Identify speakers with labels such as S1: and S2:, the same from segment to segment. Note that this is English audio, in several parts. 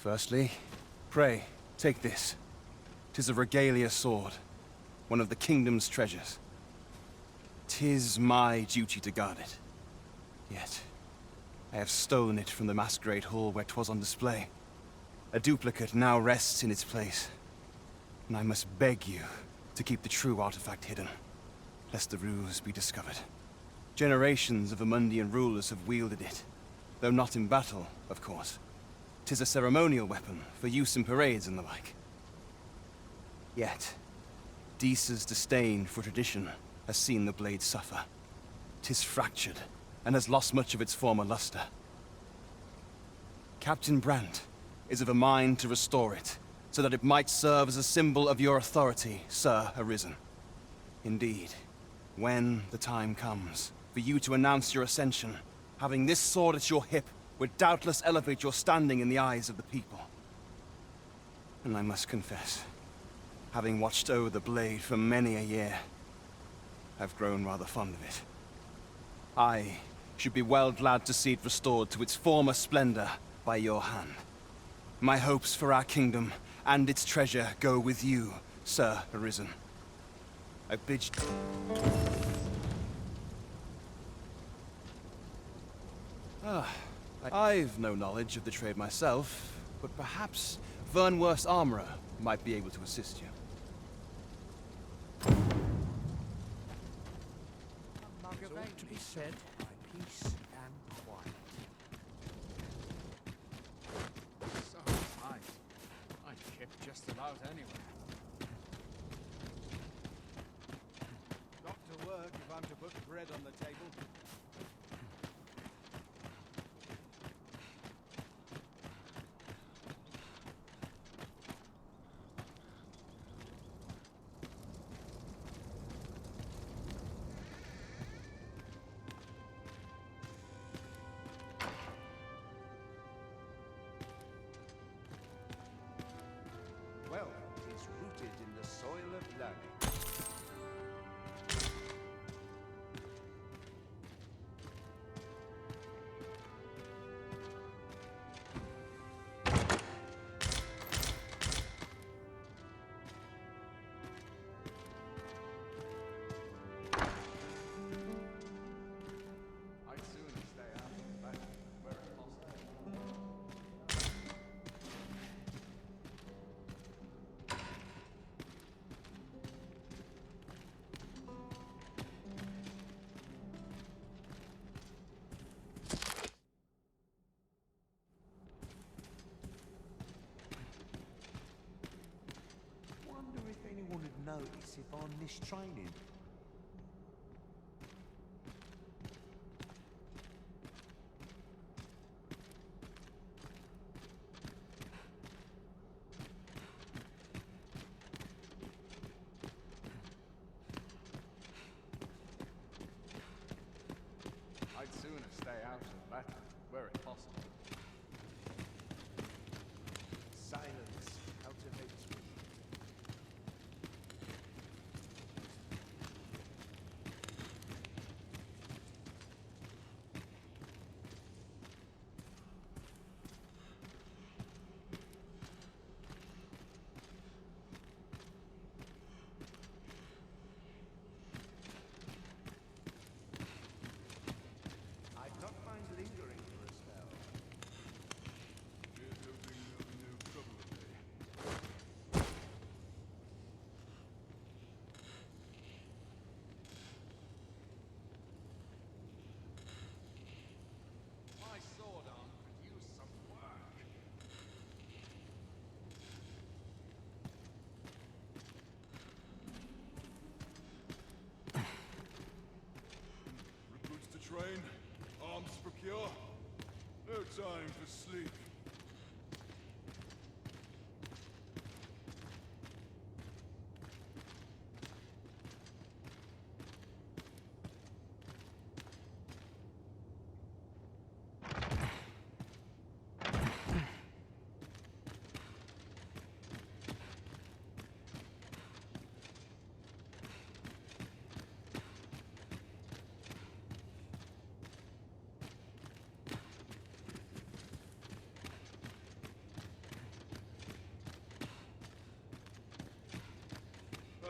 S1: Firstly, pray, take this. 'Tis a regalia sword, one of the kingdom's treasures. 'Tis my duty to guard it. Yet, I have stolen it from the masquerade hall where 'twas on display. A duplicate now rests in its place, and I must beg you to keep the true artifact hidden, lest the ruse be discovered. Generations of Amundian rulers have wielded it, though not in battle, of course. 'Tis a ceremonial weapon for use in parades and the like. Yet, Disa's disdain for tradition has seen the blade suffer. 'Tis fractured, and has lost much of its former luster. Captain Brandt is of a mind to restore it, so that it might serve as a symbol of your authority, Sir Arisen. Indeed, when the time comes for you to announce your ascension, having this sword at your hip would doubtless elevate your standing in the eyes of the people. And I must confess, having watched over the blade for many a year, I've grown rather fond of it. I should be well glad to see it restored to its former splendor by your hand. My hopes for our kingdom and its treasure go with you, Sir Arisen. I bid you... I've no knowledge of the trade myself, but perhaps Vernworth's armorer might be able to assist you.
S2: Margaret to be said by peace and quiet. So I kept just about anywhere.
S3: Got to work if I'm to put bread on the table. Well, it's rooted in the soil of learning. I'd sooner stay out of the battle where it's possible.
S4: Wonder if anyone would notice if I missed training.
S3: I'd sooner stay out of the battle where it's possible.
S4: Silence cultivates wisdom. I'd not mind lingering for a spell.
S3: Here's hoping there'll be no trouble today. My sword arm could use some work. Recruits to train, arms to procure. No time for sleep.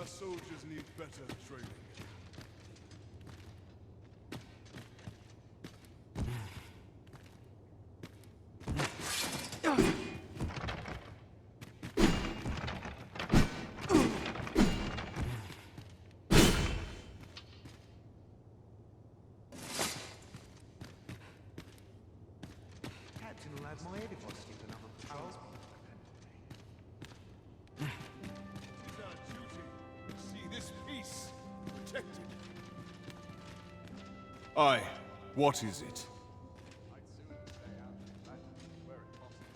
S3: Our soldiers need better training.
S4: Captain will have my head if I skip another patrol.
S3: It is our duty to see this peace protected.
S1: Aye, what is it?
S4: I'd sooner stay out of battle where it possible.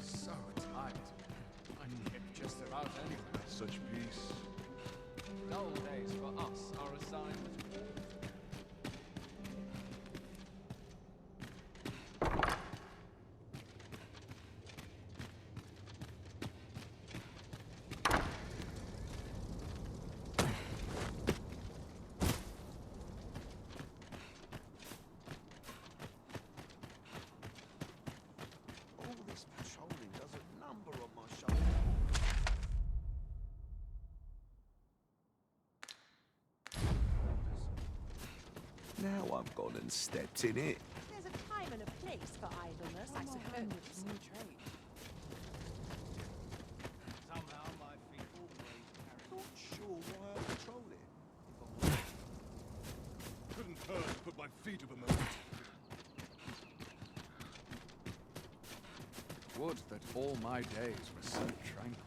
S2: So tight. I'd kick just about anywhere.
S3: Such peace.
S2: Dull days for us are a sign that
S4: All this patrolling does a number on my shoulder. Now I've gone and stepped in it.
S5: There's a time and a place for idleness, I suppose.
S2: somehow my feet always carry.
S4: Not sure why I patrol it.
S3: Couldn't hurt to put my feet up a moment.
S2: Would that all my days were so tranquil.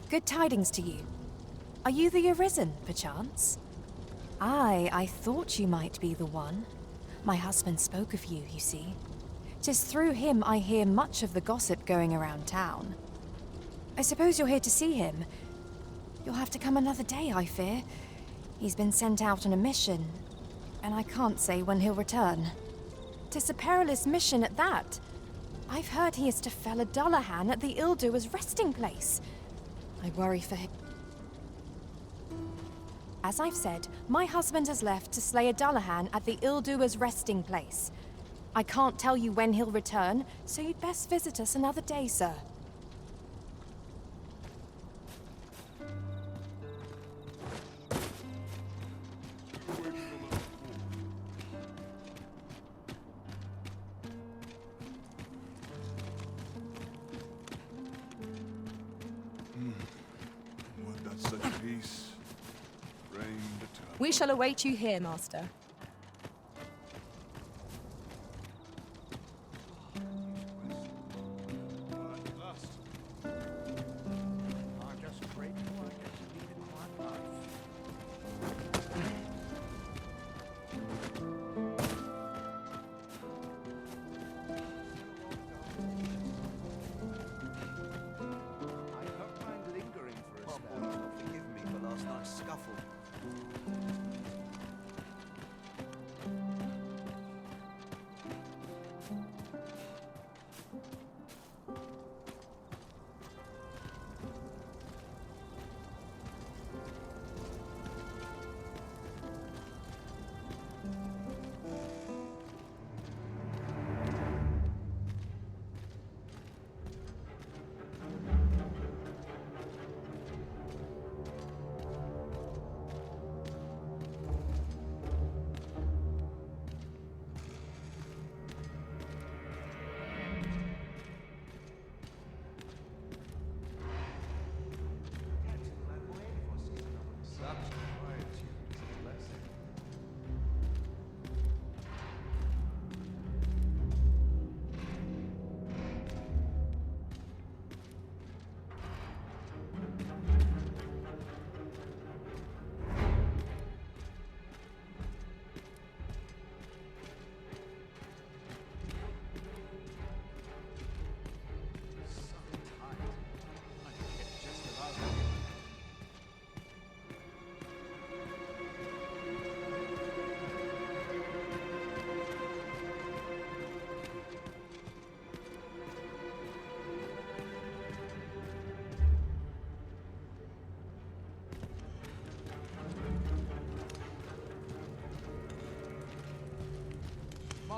S6: Good tidings to you. Are you the Arisen, perchance? Aye, I thought you might be the one. My husband spoke of you, you see. 'Tis through him I hear much of the gossip going around town. I suppose you're here to see him. You'll have to come another day, I fear. He's been sent out on a mission, and I can't say when he'll return. 'Tis a perilous mission at that. I've heard he is to fell a Dullahan at the Ildua's resting place. I worry for him. As I've said, my husband has left to slay a Dullahan at the Ildua's resting place. I can't tell you when he'll return, so you'd best visit us another day, sir.
S3: Would that such peace reigned eternal.
S7: We shall await you here, Master.
S3: At last.
S4: I'm just grateful I get to lead a quiet life. I don't mind lingering for a spell. Forgive me for last night's scuffle.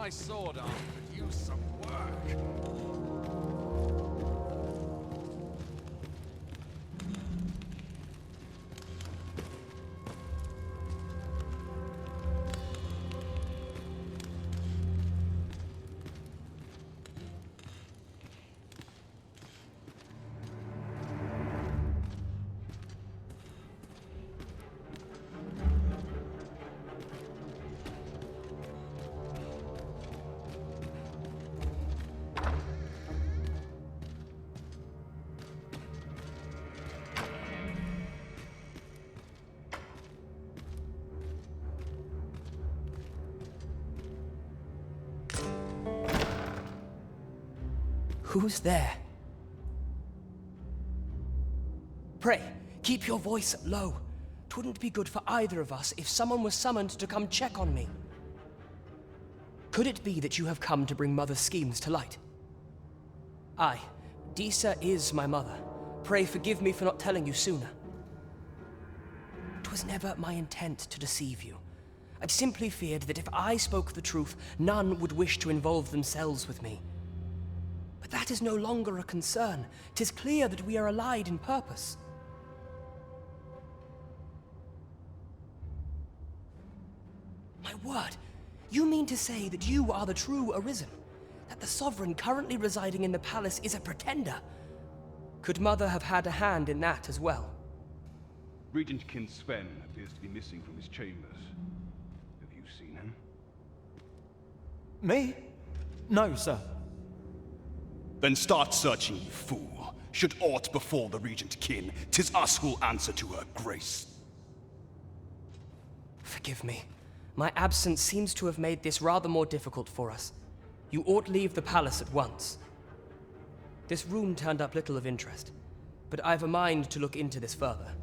S2: my sword arm could use some work.
S8: Who's there? Pray, keep your voice low. 'Twouldn't be good for either of us if someone was summoned to come check on me. Could it be that you have come to bring Mother's schemes to light? Aye, Disa is my mother. Pray forgive me for not telling you sooner. 'Twas never my intent to deceive you. I simply feared that if I spoke the truth, none would wish to involve themselves with me. But that is no longer a concern. 'Tis clear that we are allied in purpose. My word, you mean to say that you are the true Arisen? That the Sovereign currently residing in the palace is a pretender? Could Mother have had a hand in that as well?
S3: Regent Kin Sven appears to be missing from his chambers. Have you seen him?
S9: Me? No, sir.
S1: Then start searching, you fool. Should aught befall the Regent Kin, 'tis us who'll answer to her grace.
S8: Forgive me. My absence seems to have made this rather more difficult for us. You ought leave the palace at once. This room turned up little of interest, but I've a mind to look into this further.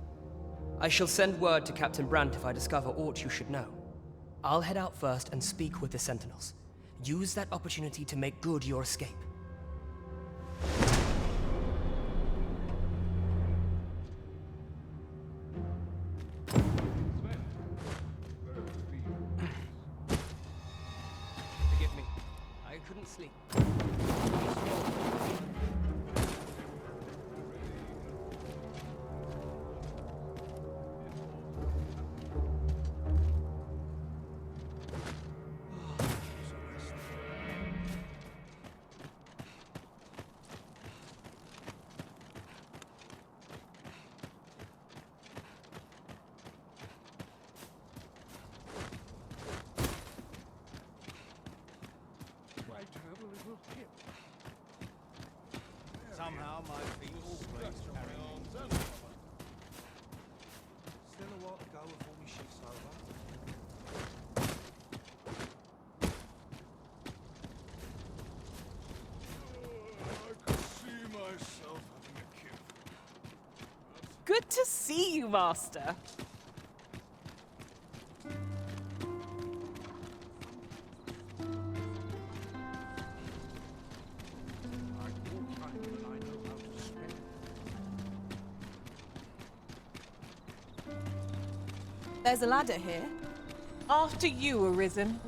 S8: I shall send word to Captain Brandt if I discover aught you should know. I'll head out first and speak with the Sentinels. Use that opportunity to make good your escape. Forgive me. I couldn't sleep.
S2: Somehow my feet all placed carry on. Still a while to go before my shift's over.
S3: I could see myself having a kid.
S10: Good to see you, Master.
S2: I walk time when I know how to spend it.
S7: There's a ladder here.
S10: After you, Arisen.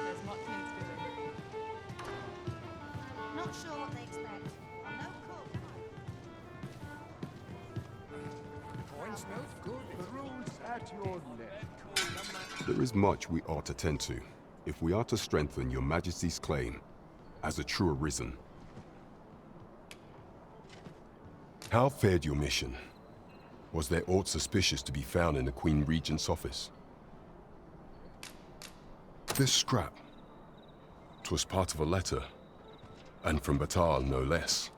S7: There's much needs doing.
S5: Not sure what they expect. I'm no cook.
S2: Points no good. The rules at your left.
S11: There is much we ought to tend to, if we are to strengthen your Majesty's claim as a true Arisen. How fared your mission? Was there aught suspicious to be found in the Queen Regent's office? This scrap. 'Twas part of a letter, and from Batal no less.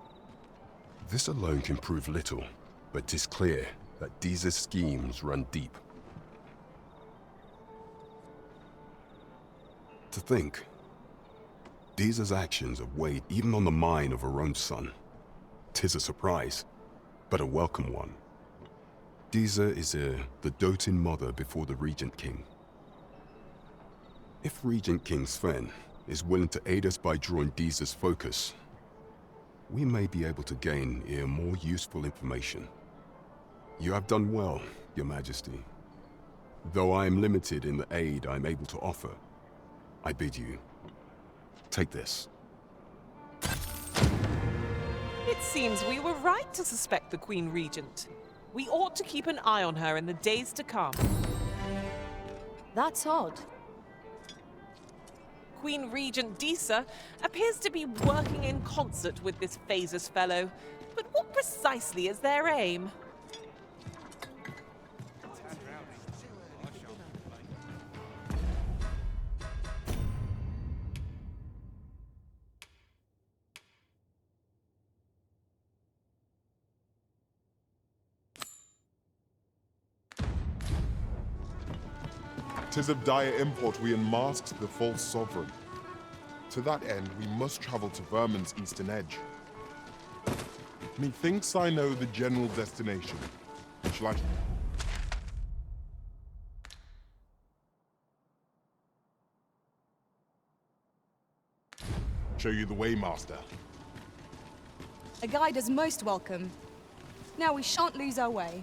S11: This alone can prove little, but 'tis clear that Disa's schemes run deep. To think, Disa's actions have weighed even on the mind of her own son. 'Tis a surprise. but a welcome one. Disa is the doting mother before the Regent King. If Regent King Sven is willing to aid us by drawing Disa's focus, we may be able to gain even more useful information. You have done well, Your Majesty. Though I am limited in the aid I am able to offer, I bid you, take this.
S10: It seems we were right to suspect the Queen Regent. We ought to keep an eye on her in the days to come.
S7: That's odd.
S10: Queen Regent Disa appears to be working in concert with this Phasus fellow. But what precisely is their aim?
S12: "'Tis of dire import we unmasked the false sovereign. To that end, we must travel to Vermin's eastern edge. Methinks I know the general destination. Shall I... show you the way, Master?
S7: A guide is most welcome. Now we shan't lose our way.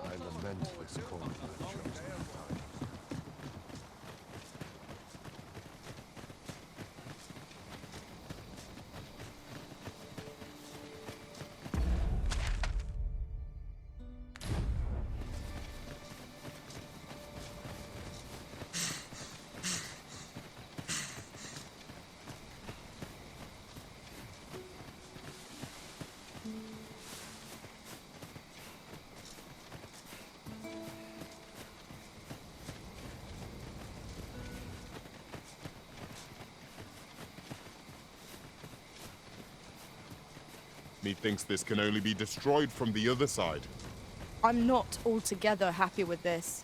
S12: I lament this cold chosen. Methinks this can only be destroyed from the other side.
S7: I'm not altogether happy with this.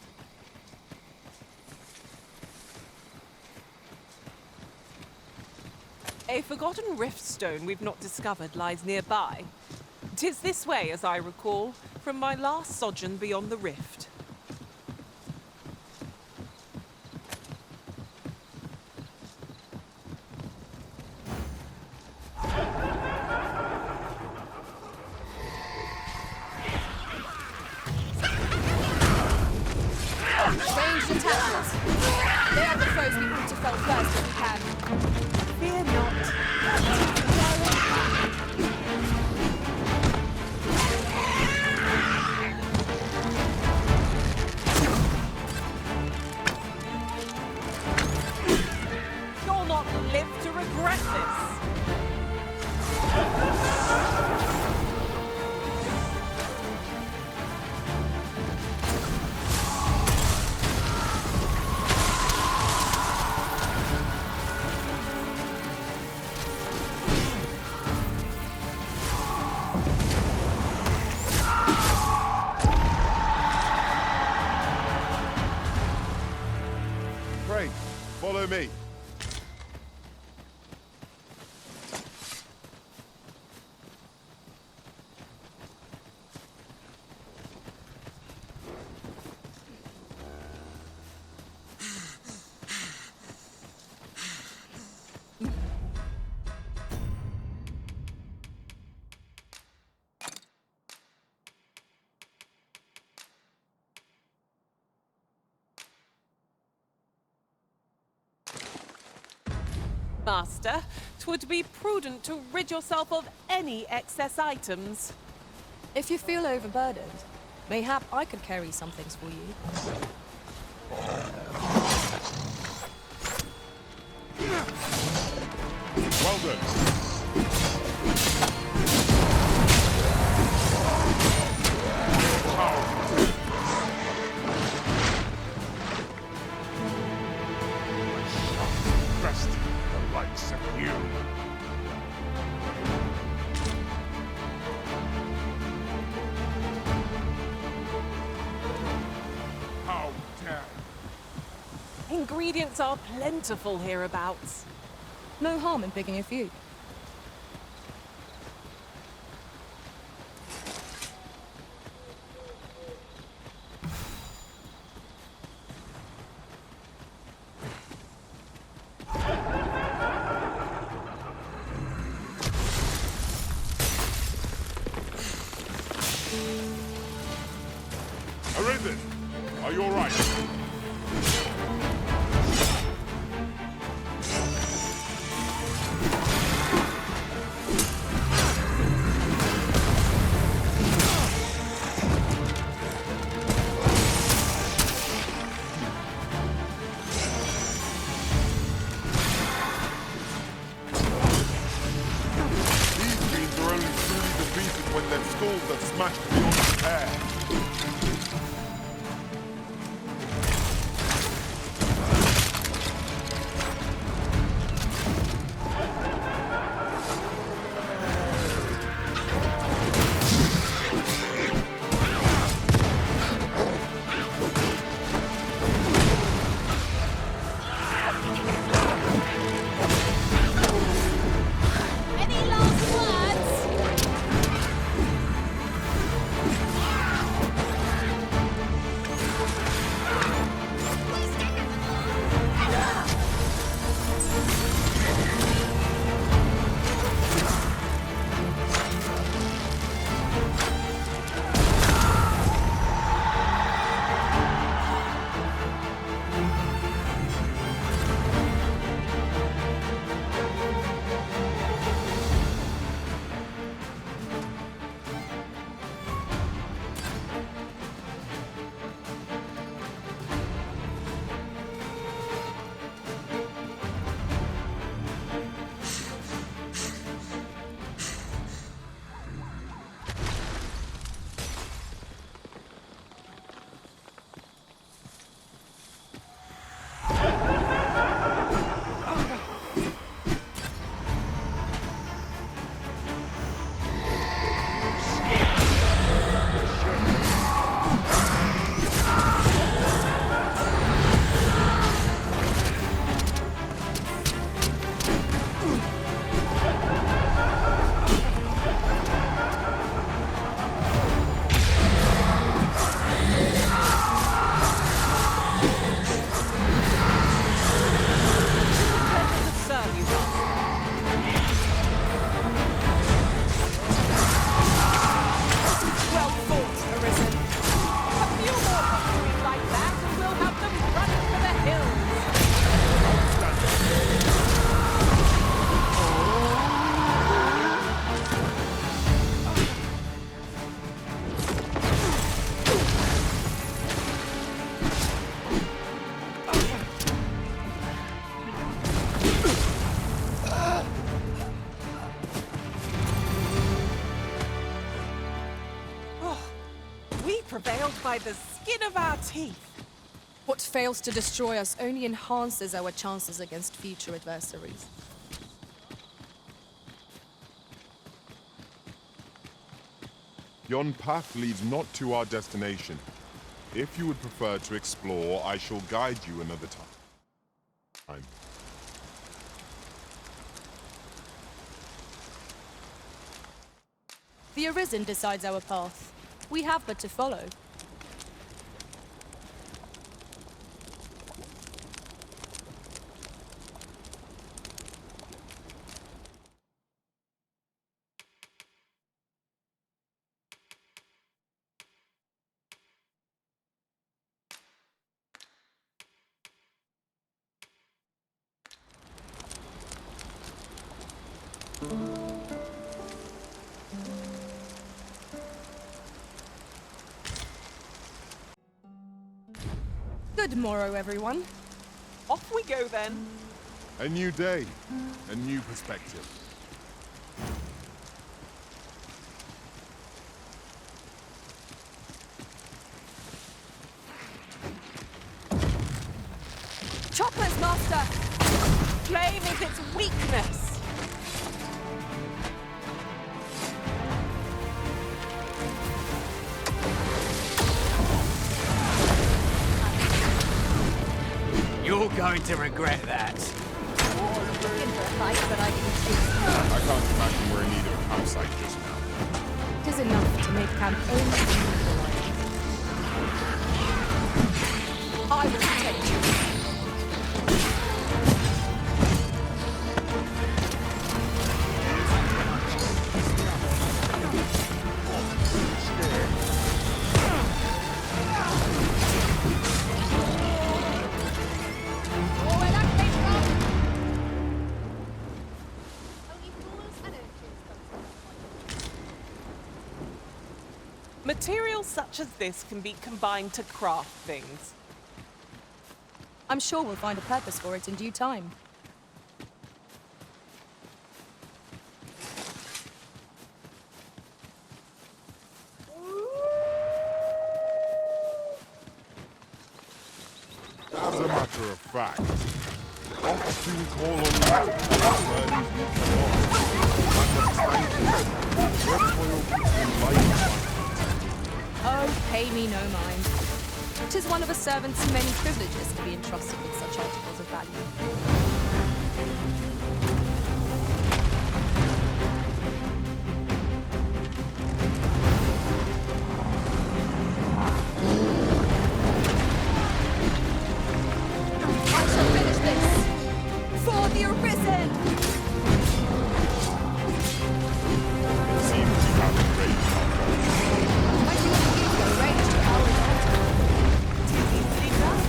S10: A forgotten riftstone we've not discovered lies nearby. 'Tis this way, as I recall, from my last sojourn beyond the rift.
S7: Ranged attackers. They are the foes we put to fell first if we can.
S10: Fear not. You'll not live to regret this.
S12: Pray, follow me.
S10: Master, 'twould be prudent to rid yourself of any excess items.
S7: If you feel overburdened, mayhap I could carry some things for you.
S12: Well done. Rest the likes of you.
S10: Ingredients are plentiful hereabouts.
S7: No harm in picking a few.
S12: Arisen, are you all right? These fiends are only truly defeated when their skulls are smashed beyond repair.
S5: Any last words?
S10: prevailed by the skin of our teeth.
S7: What fails to destroy us only enhances our chances against future adversaries.
S12: Yon path leads not to our destination. If you would prefer to explore, I shall guide you another time.
S7: The Arisen decides our path. We have but to follow. Good morrow, everyone.
S10: Off we go then.
S12: A new day, a new perspective.
S7: Choppers, Master!
S10: Flame is its weakness.
S2: You're going to regret that.
S7: Looking for a fight, but I can see.
S12: I can't imagine we're in need of a campsite just now.
S7: It is enough to make camp only I will protect you.
S10: Materials such as this can be combined to craft things.
S7: I'm sure we'll find a purpose for it in due time.
S12: As a matter of fact, often call on you
S7: Oh, pay me no mind. 'Tis one of a servant's many privileges to be entrusted with such articles of value. I shall finish this! For the Arisen!
S12: It seems you have a great combo.
S7: I do not give you a range to our advantage.
S10: Too easily done.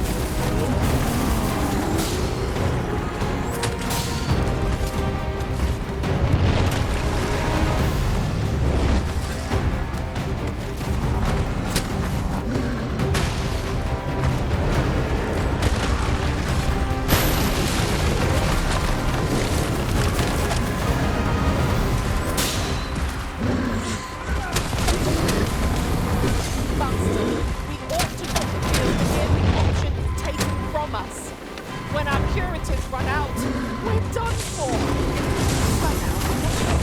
S10: Master, we ought to not feel that every option is taken from us. When our curatives run out, we're done for. Right now, I'm not sure.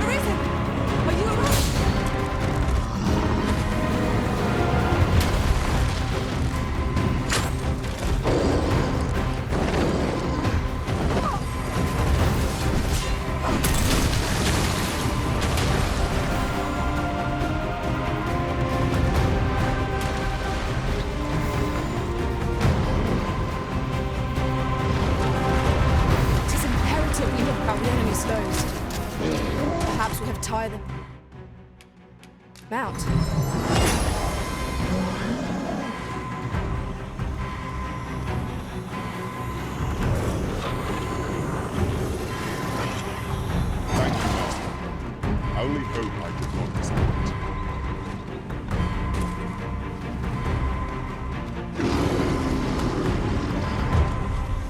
S7: Arisen! Are you alright? It is imperative we look out the enemy's foes. Perhaps we have tired them out.
S12: Thank you, Master. I only hope I did not disappoint.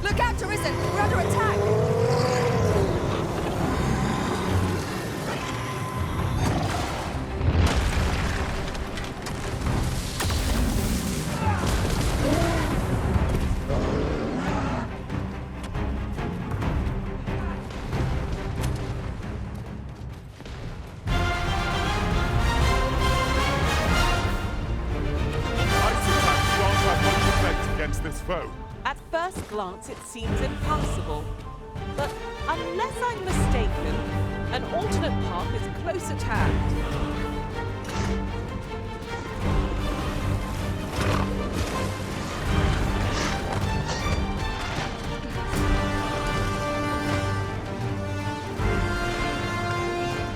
S7: Look out, Arisen! We're under attack!
S12: Ice attacks can't have much effect against this foe.
S10: At first glance, it seems impossible. But unless I'm mistaken, an alternate path is close at hand.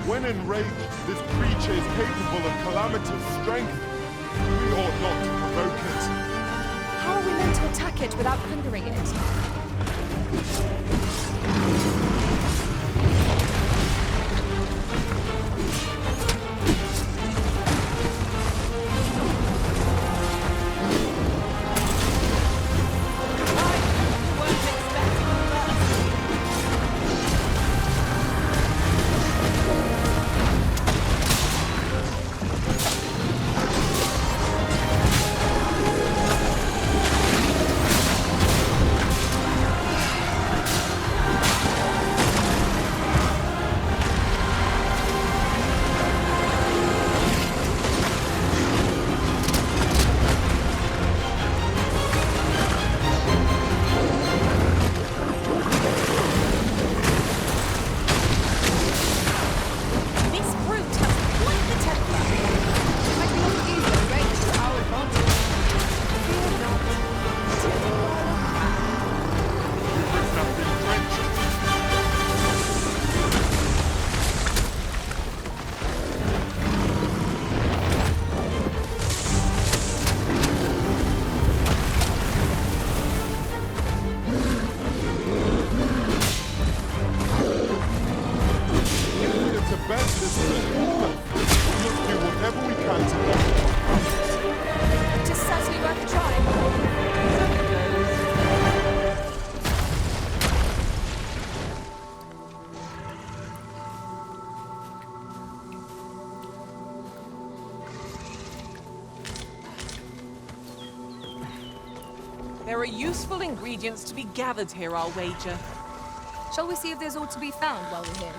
S12: When enraged, this creature is capable of calamitous strength. We ought not to provoke it.
S7: How are we meant to attack it without hindering it?
S10: Weren't expecting mercy. There are useful ingredients to be gathered here, I'll wager.
S7: Shall we see if there's aught to be found while we're here?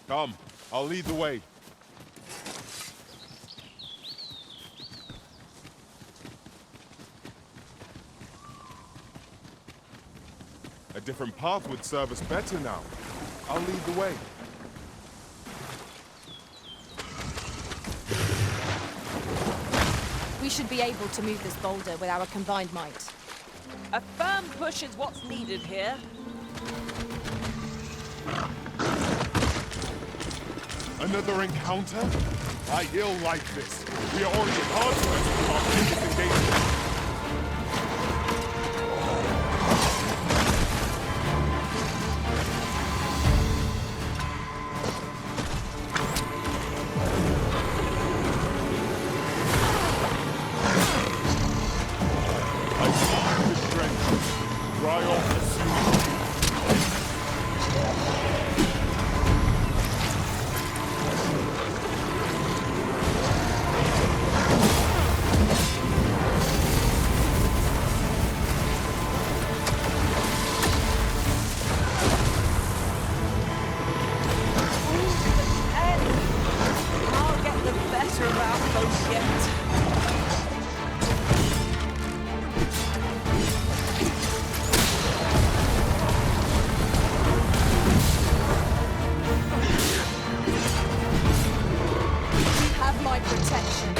S12: Come, I'll lead the way. A different path would serve us better now. I'll lead the way.
S7: We should be able to move this boulder with our combined might.
S10: A firm push is what's needed here.
S12: Another encounter? I ill like this. We are already hard to from our previous engagement. I see the strength. Dry off the sea.
S10: I'll get the better of our folks yet.
S7: Have my protection.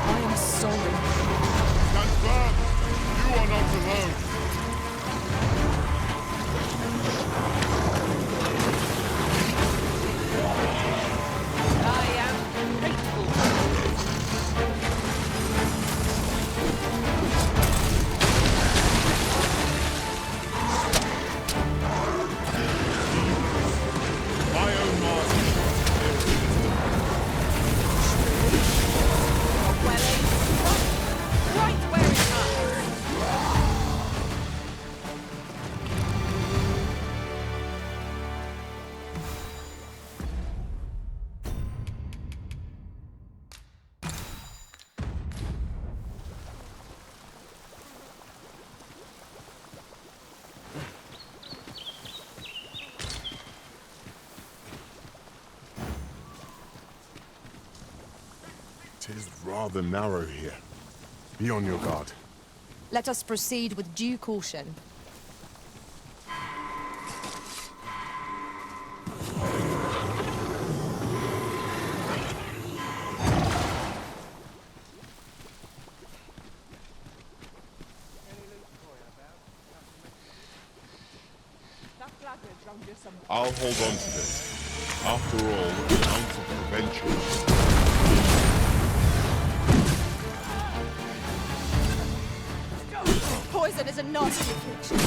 S7: I am sorry.
S12: Stand firm! You are not alone!
S10: I am grateful.
S12: My own master.
S10: Well, right where it matters.
S12: Tis rather narrow here. Be on your guard.
S7: Let us proceed with due caution.
S10: That flaggage under some
S12: I'll hold on to this. After all, an ounce of prevention.
S7: Poison is a nasty affliction.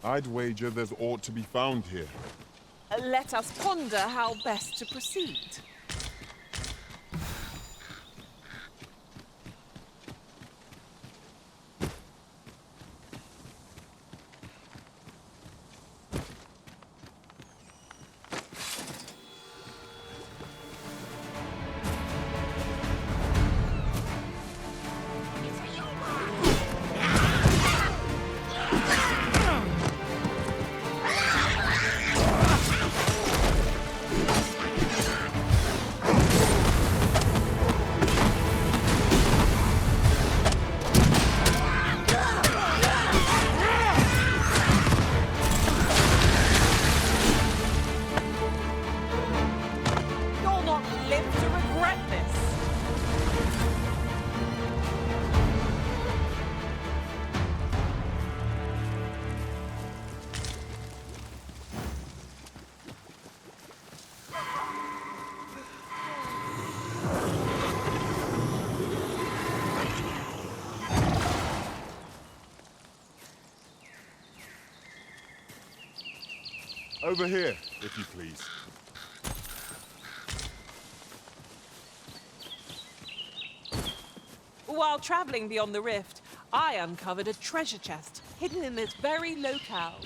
S12: I'd wager there's aught to be found here.
S10: Let us ponder how best to proceed.
S12: Over here, if you please.
S10: While traveling beyond the rift, I uncovered a treasure chest hidden in this very locale.